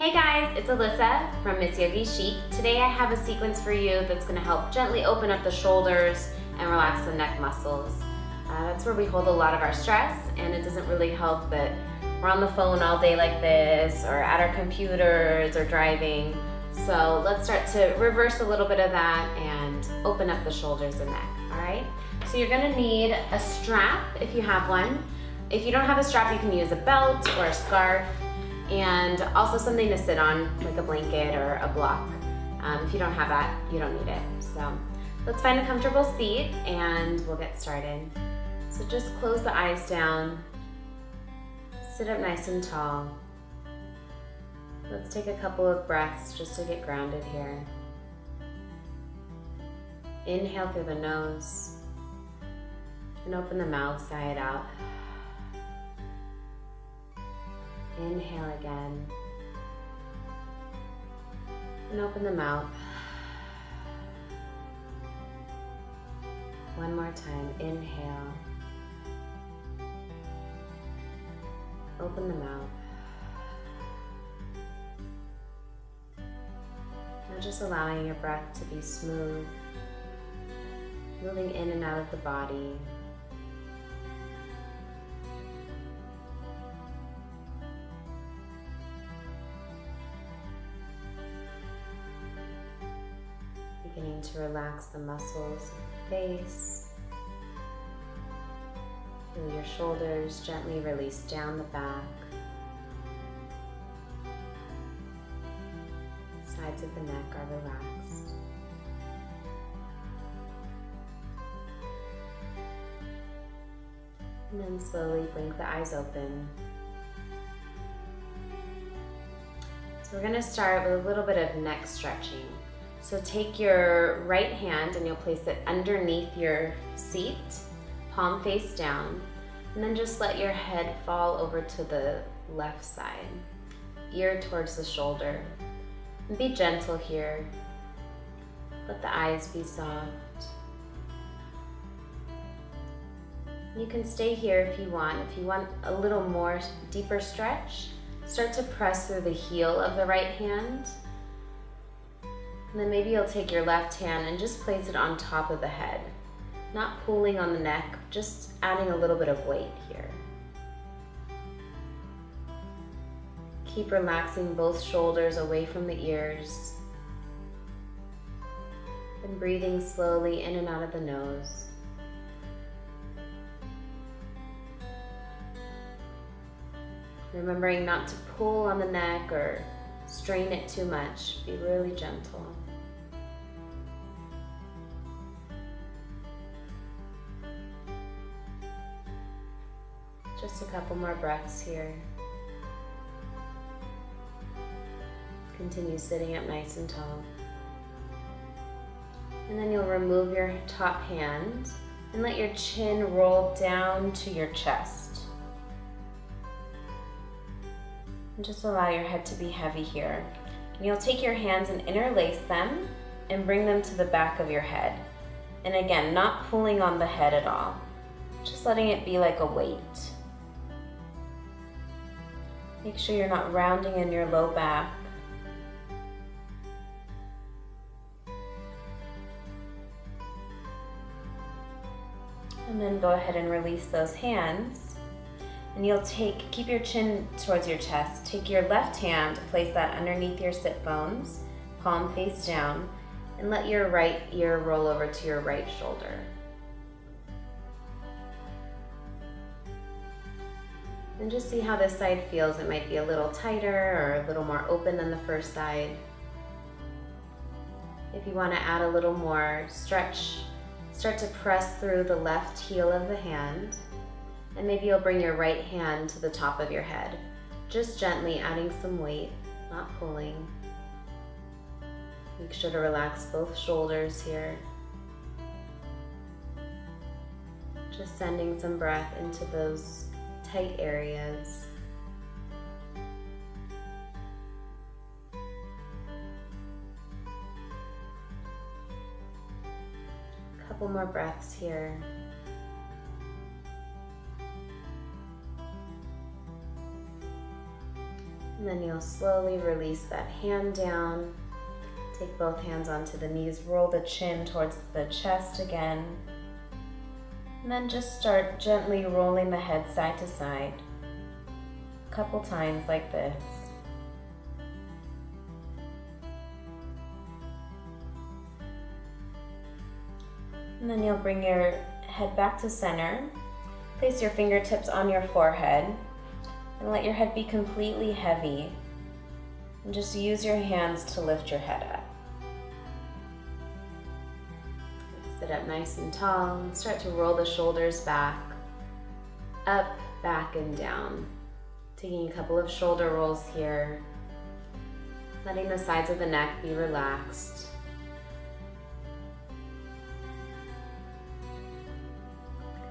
Hey guys, it's Alyssa from Miss Yogi Chic. Today I have a sequence for you that's going to help gently open up the shoulders and relax the neck muscles. That's where we hold a lot of our stress, and it doesn't really help that we're on the phone all day like this or at our computers or driving. So let's start to reverse a little bit of that and open up the shoulders and neck, all right? So you're going to need a strap if you have one. If you don't have a strap, you can use a belt or a scarf, and also something to sit on, like a blanket or a block. If you don't have that, you don't need it. So let's find a comfortable seat and we'll get started. So just close the eyes down, sit up nice and tall. Let's take a couple of breaths just to get grounded here. Inhale through the nose and open the mouth, sigh it out. Inhale again, and open the mouth. One more time, inhale, open the mouth. Now just allowing your breath to be smooth, moving in and out of the body. Beginning to relax the muscles of the face. Feel your shoulders gently release down the back. Sides of the neck are relaxed. And then slowly blink the eyes open. So we're going to start with a little bit of neck stretching. So take your right hand and you'll place it underneath your seat, palm face down, and then just let your head fall over to the left side, ear towards the shoulder. And be gentle here. Let the eyes be soft. You can stay here if you want. If you want a little more deeper stretch, start to press through the heel of the right hand. And then maybe you'll take your left hand and just place it on top of the head. Not pulling on the neck, just adding a little bit of weight here. Keep relaxing both shoulders away from the ears. And breathing slowly in and out of the nose. Remembering not to pull on the neck or strain it too much. Be really gentle. Just a couple more breaths here. Continue sitting up nice and tall. And then you'll remove your top hand and let your chin roll down to your chest. And just allow your head to be heavy here. And you'll take your hands and interlace them and bring them to the back of your head. And again, not pulling on the head at all. Just letting it be like a weight. Make sure you're not rounding in your low back. And then go ahead and release those hands. And you'll keep your chin towards your chest. Take your left hand, place that underneath your sit bones, palm face down, and let your right ear roll over to your right shoulder. And just see how this side feels. It might be a little tighter or a little more open than the first side. If you want to add a little more stretch, start to press through the left heel of the hand. And maybe you'll bring your right hand to the top of your head. Just gently adding some weight, not pulling. Make sure to relax both shoulders here. Just sending some breath into those tight areas. Couple more breaths here. And then you'll slowly release that hand down. Take both hands onto the knees, roll the chin towards the chest again. And then just start gently rolling the head side to side. A couple times like this. And then you'll bring your head back to center. Place your fingertips on your forehead and let your head be completely heavy. And just use your hands to lift your head up. Sit up nice and tall and start to roll the shoulders back, up, back, and down. Taking a couple of shoulder rolls here, letting the sides of the neck be relaxed.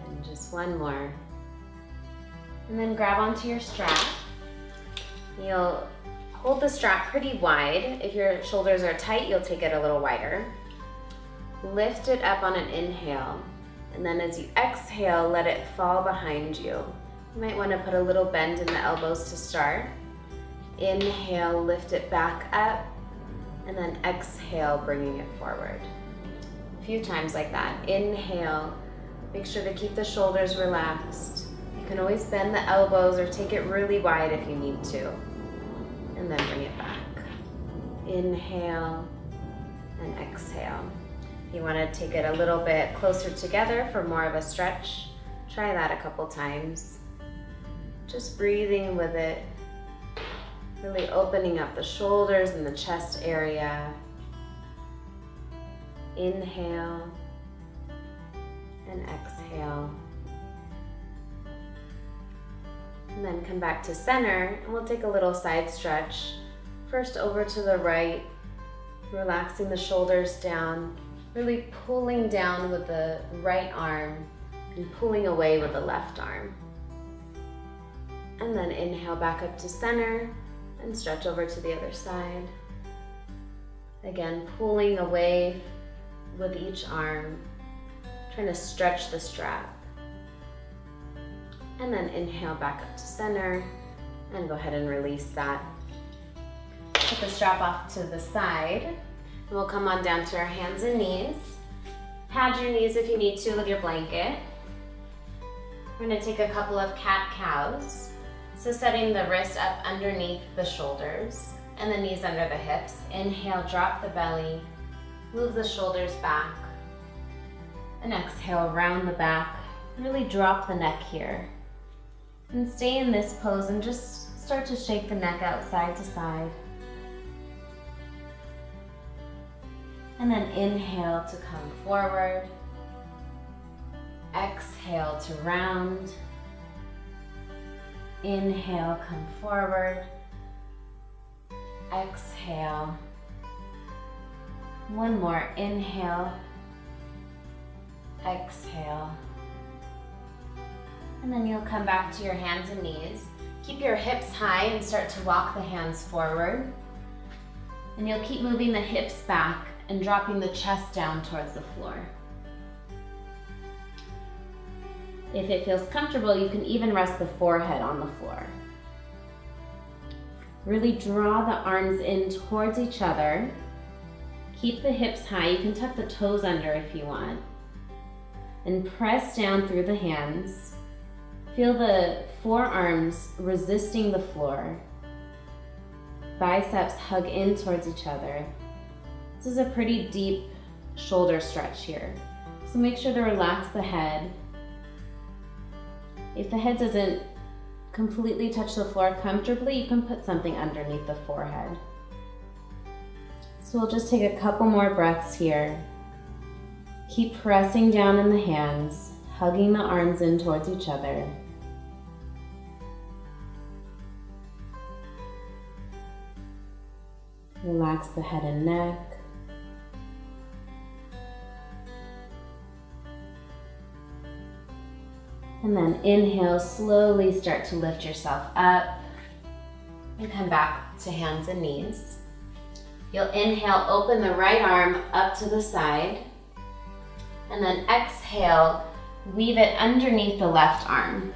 And just one more. And then grab onto your strap. You'll hold the strap pretty wide. If your shoulders are tight, you'll take it a little wider. Lift it up on an inhale, and then as you exhale, let it fall behind you. You might want to put a little bend in the elbows to start. Inhale, lift it back up, and then exhale, bringing it forward. A few times like that. Inhale, make sure to keep the shoulders relaxed. You can always bend the elbows or take it really wide if you need to. And then bring it back. Inhale and exhale. If you want to take it a little bit closer together for more of a stretch, try that a couple times. Just breathing with it, really opening up the shoulders and the chest area. Inhale and exhale. And then come back to center, and we'll take a little side stretch. First over to the right, relaxing the shoulders down, really pulling down with the right arm and pulling away with the left arm. And then inhale back up to center and stretch over to the other side. Again, pulling away with each arm, trying to stretch the strap. And then inhale back up to center and go ahead and release that. Put the strap off to the side. And we'll come on down to our hands and knees. Pad your knees if you need to with your blanket. We're going to take a couple of cat-cows. So setting the wrist up underneath the shoulders and the knees under the hips. Inhale, drop the belly, move the shoulders back. And exhale, round the back. Really drop the neck here. And stay in this pose and just start to shake the neck out side to side. And then inhale to come forward. Exhale to round. Inhale, come forward. Exhale. One more. Inhale. Exhale. And then you'll come back to your hands and knees. Keep your hips high and start to walk the hands forward. And you'll keep moving the hips back and dropping the chest down towards the floor. If it feels comfortable, you can even rest the forehead on the floor. Really draw the arms in towards each other. Keep the hips high. You can tuck the toes under if you want. And press down through the hands. Feel the forearms resisting the floor. Biceps hug in towards each other. This is a pretty deep shoulder stretch here. So make sure to relax the head. If the head doesn't completely touch the floor comfortably, you can put something underneath the forehead. So we'll just take a couple more breaths here. Keep pressing down in the hands, hugging the arms in towards each other. Relax the head and neck. And then inhale, slowly start to lift yourself up and come back to hands and knees. You'll inhale, open the right arm up to the side, and then exhale, weave it underneath the left arm.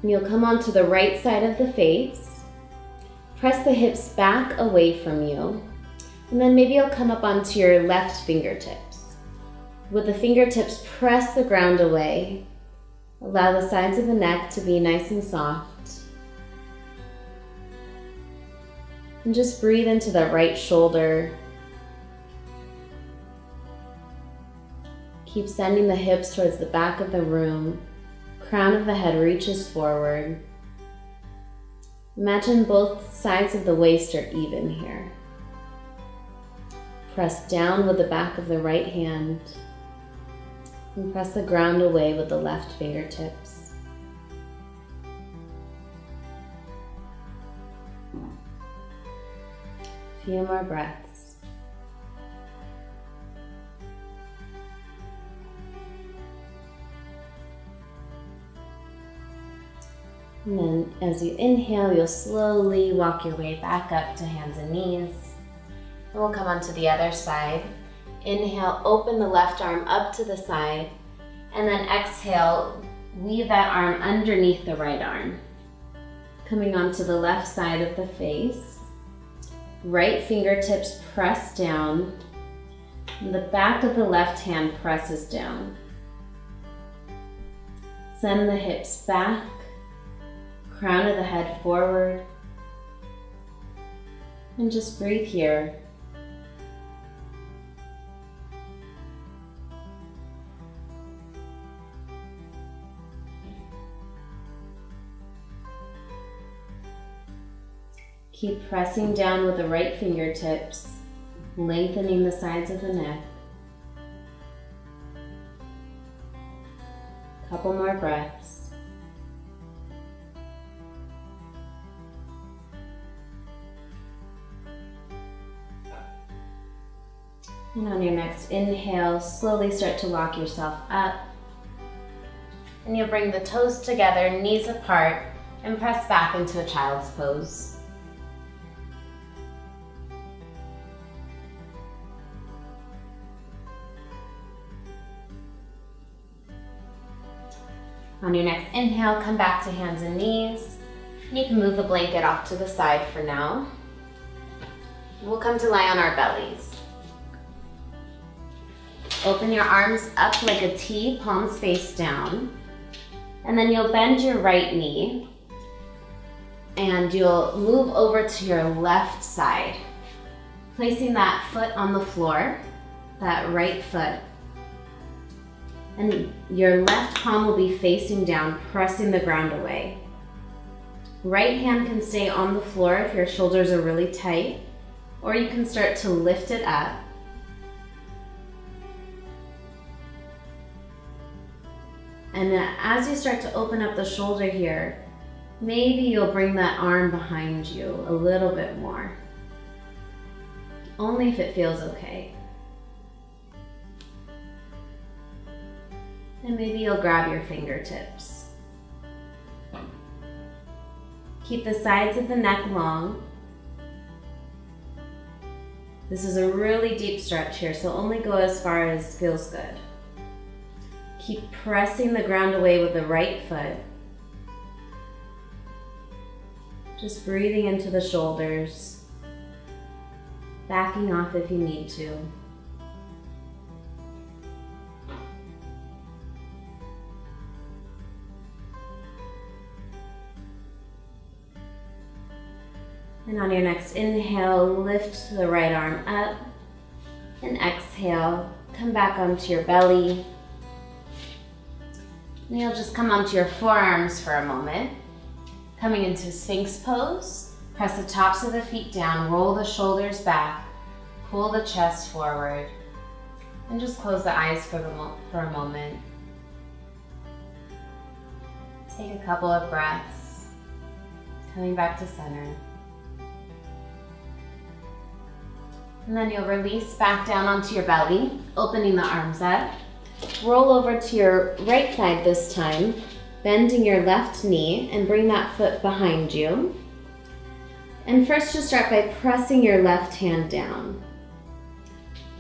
And you'll come onto the right side of the face. press the hips back away from you. And then maybe you'll come up onto your left fingertips. With the fingertips, press the ground away. Allow the sides of the neck to be nice and soft. And just breathe into the right shoulder. Keep sending the hips towards the back of the room. Crown of the head reaches forward. Imagine both sides of the waist are even here. Press down with the back of the right hand and press the ground away with the left fingertips. A few more breaths. And then as you inhale, you'll slowly walk your way back up to hands and knees. And we'll come onto the other side. Inhale, open the left arm up to the side. And then exhale, weave that arm underneath the right arm. Coming onto the left side of the face. Right fingertips press down. And the back of the left hand presses down. Send the hips back. Crown of the head forward. And just breathe here. Keep pressing down with the right fingertips, lengthening the sides of the neck. Couple more breaths. And on your next inhale, slowly start to walk yourself up. And you'll bring the toes together, knees apart, and press back into a child's pose. On your next inhale, come back to hands and knees. You can move the blanket off to the side for now. We'll come to lie on our bellies. Open your arms up like a T, palms face down. And then you'll bend your right knee. And you'll move over to your left side, placing that foot on the floor, that right foot. And your left palm will be facing down, pressing the ground away. Right hand can stay on the floor if your shoulders are really tight, or you can start to lift it up. And as you start to open up the shoulder here, maybe you'll bring that arm behind you a little bit more. Only if it feels okay. And maybe you'll grab your fingertips. Keep the sides of the neck long. This is a really deep stretch here, so only go as far as feels good. Keep pressing the ground away with the right foot. Just breathing into the shoulders, backing off if you need to. And on your next inhale, lift the right arm up. And exhale, come back onto your belly. And you'll just come onto your forearms for a moment. Coming into Sphinx pose, press the tops of the feet down, roll the shoulders back, pull the chest forward, and just close the eyes for a moment. Take a couple of breaths, coming back to center. And then you'll release back down onto your belly, opening the arms up. Roll over to your right side this time, bending your left knee and bring that foot behind you. And first just start by pressing your left hand down.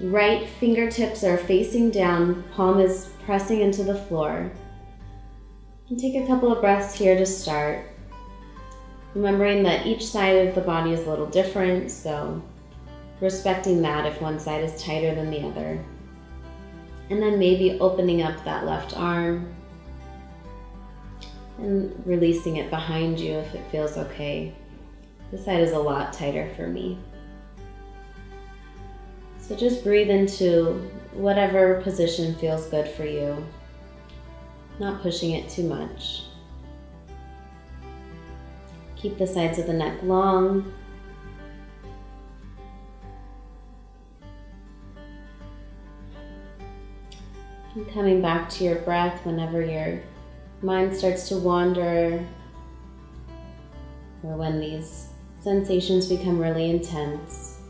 Right fingertips are facing down, palm is pressing into the floor. And take a couple of breaths here to start. Remembering that each side of the body is a little different, so respecting that if one side is tighter than the other. And then maybe opening up that left arm and releasing it behind you if it feels okay. This side is a lot tighter for me. So just breathe into whatever position feels good for you, not pushing it too much. Keep the sides of the neck long. And coming back to your breath whenever your mind starts to wander or when these sensations become really intense.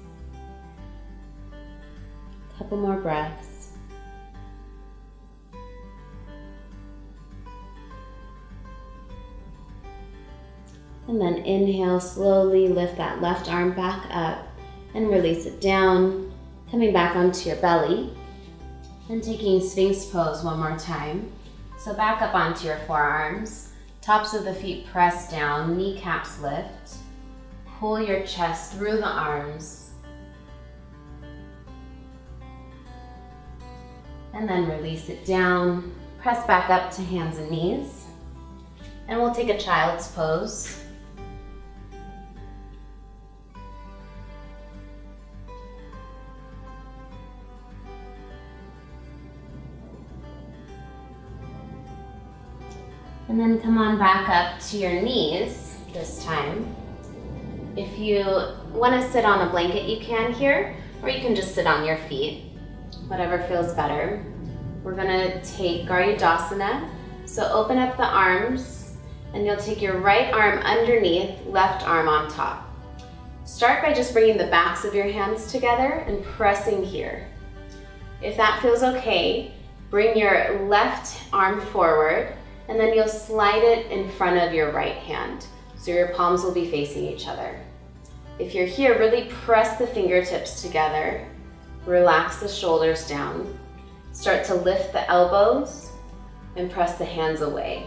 A couple more breaths. And then inhale, slowly lift that left arm back up and release it down, coming back onto your belly and taking Sphinx pose one more time. So back up onto your forearms, tops of the feet press down, kneecaps lift, pull your chest through the arms, and then release it down, press back up to hands and knees, and we'll take a child's pose. And then come on back up to your knees this time. If you want to sit on a blanket, you can here, or you can just sit on your feet, whatever feels better. We're gonna take Garudasana. So open up the arms, and you'll take your right arm underneath, left arm on top. Start by just bringing the backs of your hands together and pressing here. If that feels okay, bring your left arm forward, and then you'll slide it in front of your right hand. So your palms will be facing each other. If you're here, really press the fingertips together. Relax the shoulders down. Start to lift the elbows and press the hands away.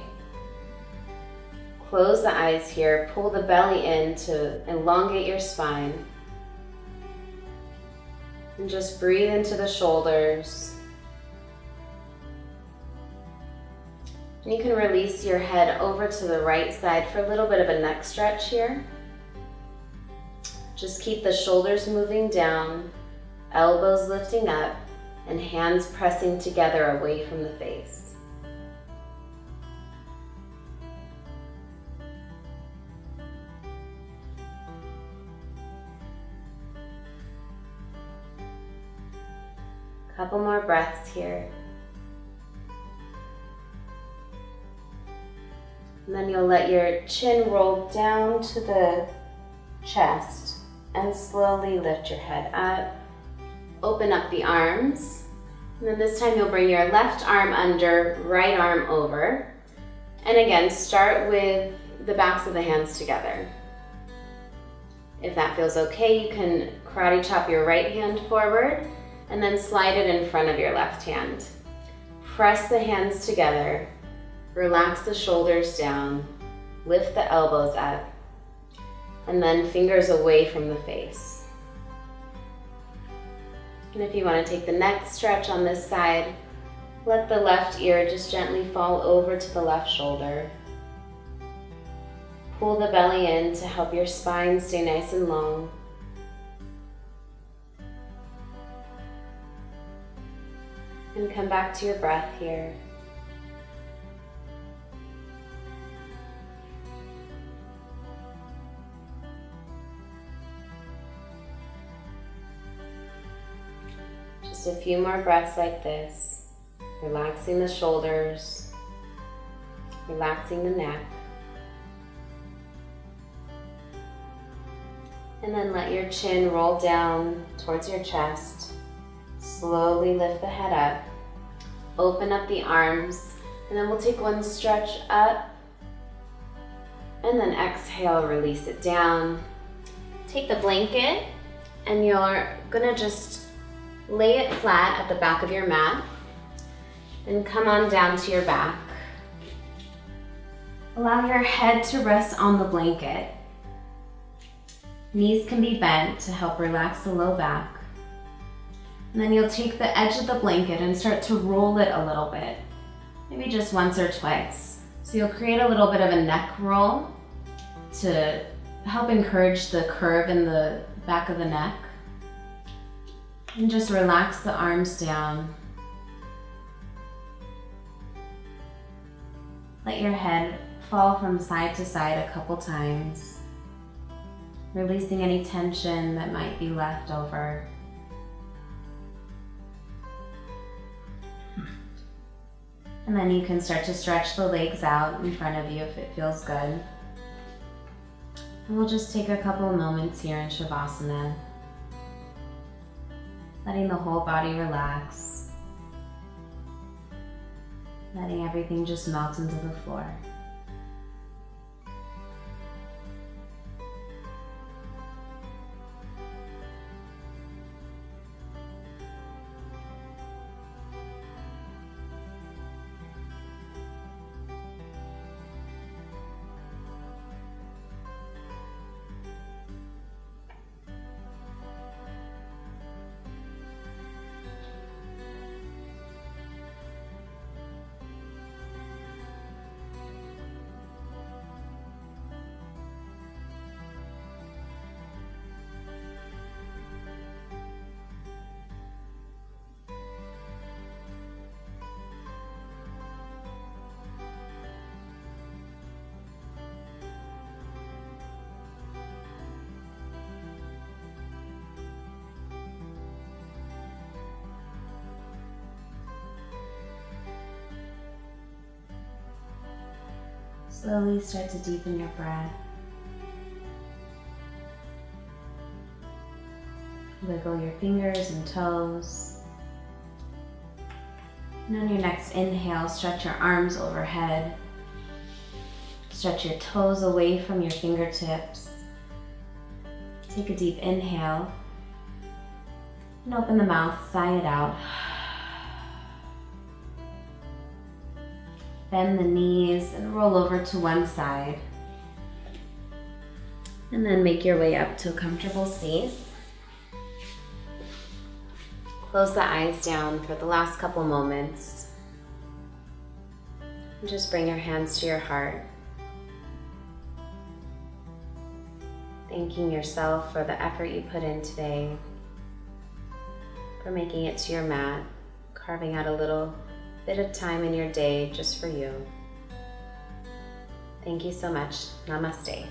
Close the eyes here. Pull the belly in to elongate your spine. And just breathe into the shoulders. And you can release your head over to the right side for a little bit of a neck stretch here. Just keep the shoulders moving down, elbows lifting up, and hands pressing together away from the face. Couple more breaths here. And then you'll let your chin roll down to the chest and slowly lift your head up. Open up the arms. And then this time you'll bring your left arm under, right arm over. And again, start with the backs of the hands together. If that feels okay, you can karate chop your right hand forward and then slide it in front of your left hand. Press the hands together. Relax the shoulders down, lift the elbows up, and then fingers away from the face. And if you want to take the neck stretch on this side, let the left ear just gently fall over to the left shoulder. Pull the belly in to help your spine stay nice and long. And come back to your breath here. Just a few more breaths like this, relaxing the shoulders, relaxing the neck. And then let your chin roll down towards your chest. Slowly lift the head up, open up the arms, and then we'll take one stretch up, and then exhale, release it down. Take the blanket, and you're gonna just lay it flat at the back of your mat and come on down to your back. Allow your head to rest on the blanket Knees can be bent to help relax the low back. And then you'll take the edge of the blanket and start to roll it a little bit, maybe just once or twice. So you'll create a little bit of a neck roll to help encourage the curve in the back of the neck. And just relax the arms down. Let your head fall from side to side a couple times, releasing any tension that might be left over. And then you can start to stretch the legs out in front of you if it feels good. And we'll just take a couple of moments here in Shavasana, letting the whole body relax, letting everything just melt into the floor. Slowly start to deepen your breath. Wiggle your fingers and toes. And on your next inhale, stretch your arms overhead. Stretch your toes away from your fingertips. Take a deep inhale and open the mouth, sigh it out. Bend the knees and roll over to one side. And then make your way up to a comfortable seat. Close the eyes down for the last couple moments. And just bring your hands to your heart. Thanking yourself for the effort you put in today, for making it to your mat, carving out a little bit of time in your day just for you. Thank you so much. Namaste.